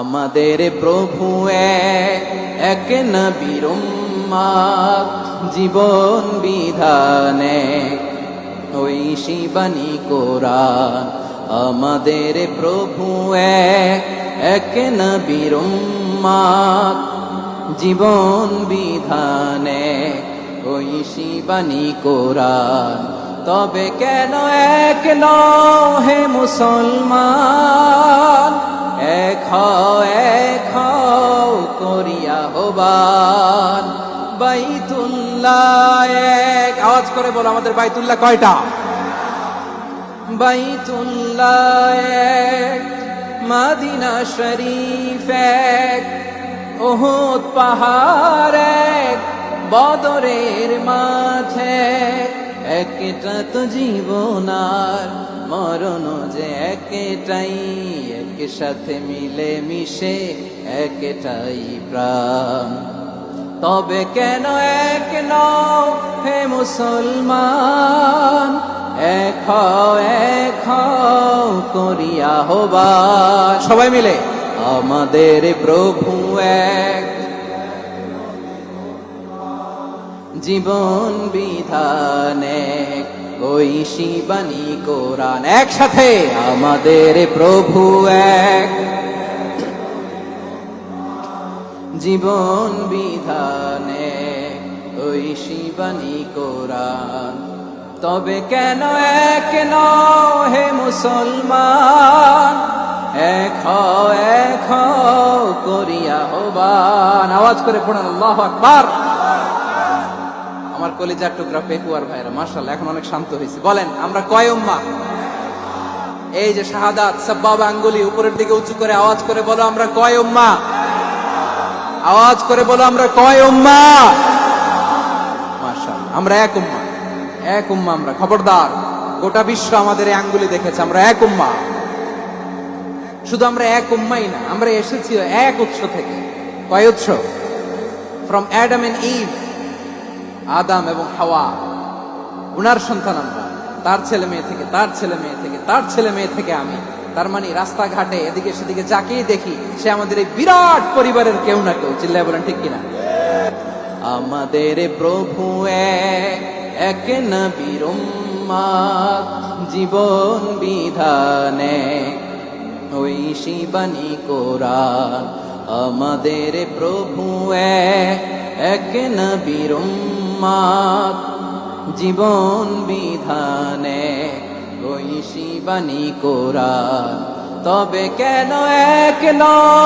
আমাদের প্রভু এক নবীর উম্মত, জীবন বিধানে ওই শিবানী কোরআন। আমাদের প্রভু এক নবীর উম্মত, জীবন বিধানে ওই শিবানী কোরআন। তবে কেন এক নও হে মুসলমান, এক হও করিয়া হবান। বাইতুল্লাহ এক, আওয়াজ করে বলো আমাদের বাইতুল্লাহ কয়টা? বাইতুল্লাহ এক, মদিনা শরীফ এক, উহুদ পাহাড় এক, বদরের মাঠে। একটা তো জীবন আর মরণ যে একটাই, একসাথে মিলে মিশে একটাই প্রাণ। তবে কেন এক নও হে মুসলমান, এক হও করিয়া হবান। সবাই মিলে আমাদের প্রভু এক, জীবন বিধানে ওই শিবানী কোরআন। একসাথে আমাদের প্রভু এক, জীবন বিধানে ওই শিবানী কোরআন। তবে কেন এক নও হে মুসলমান, এক হও করিয়া হবান। আওয়াজ করে পড়েন আল্লাহু আকবার। আমার কলিজার টুকরা পেকুয়ার ভাইরা মাশাআল্লাহ এখন অনেক শান্ত হয়েছে। বলেন আমরা কয় উম্মাহ? এই যে শাহাদাত সাব্বাবা আঙ্গুলি উপরের দিকে উঁচু করে আওয়াজ করে বলো আমরা কয় উম্মাহ? আওয়াজ করে বলো আমরা কয় উম্মাহ? মাশাআল্লাহ আমরা এক উম্মাহ, এক উম্মাহ আমরা। খবরদার, গোটা বিশ্ব আমাদের এই আঙ্গুলি দেখেছে, আমরা এক উম্মাহ। শুধু আমরা এক উম্মাই না, আমরা এসেছি এক উৎস থেকে। কয় উৎস? ফ্রম অ্যাডাম এন্ড ইভ, আদম এবং হাওয়া, উনার সন্তান আমরা। তার ছেলে মেয়ে থেকে, তার ছেলে মেয়ে থেকে, তার ছেলে মেয়ে থেকে আমি। তার মানে রাস্তাঘাটে এদিকে সেদিকে যাকেই দেখি সে আমাদের এই বিরাট পরিবারের কেউ না কেউ। চিল্লায় বলেন ঠিক কিনা? আমাদের প্রভু এক নবীর উম্মত, জীবন বিধানে ওই শিবানী কোরআন। আমাদের প্রভু এক নবীর উম্মত, জীবন বিধানে ওই শিবানী কোরআন। তবে কেন এক নও